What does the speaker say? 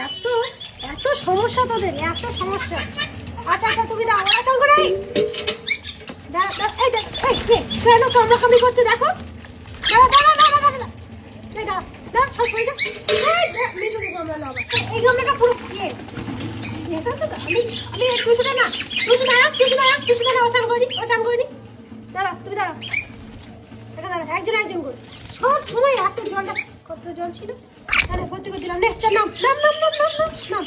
এত এত সমস্যা তোদের, এত সমস্যা। আচ্ছা আচ্ছা তুমি দাও, আচল করে কেন কামড়াকামড়ি করছে দেখো। এই গামলাটা পুরো খেয়ে আমি টুসুটা না, টুসু দাঁড়া ওচান করিনি দাঁড়া, তুমি দাঁড়া একজন একজন করে সব সময় এত জলটা, কত জল ছিল তাহলে ভর্তি করে দিলাম। নাম নাম নাম নাম নাম নাম।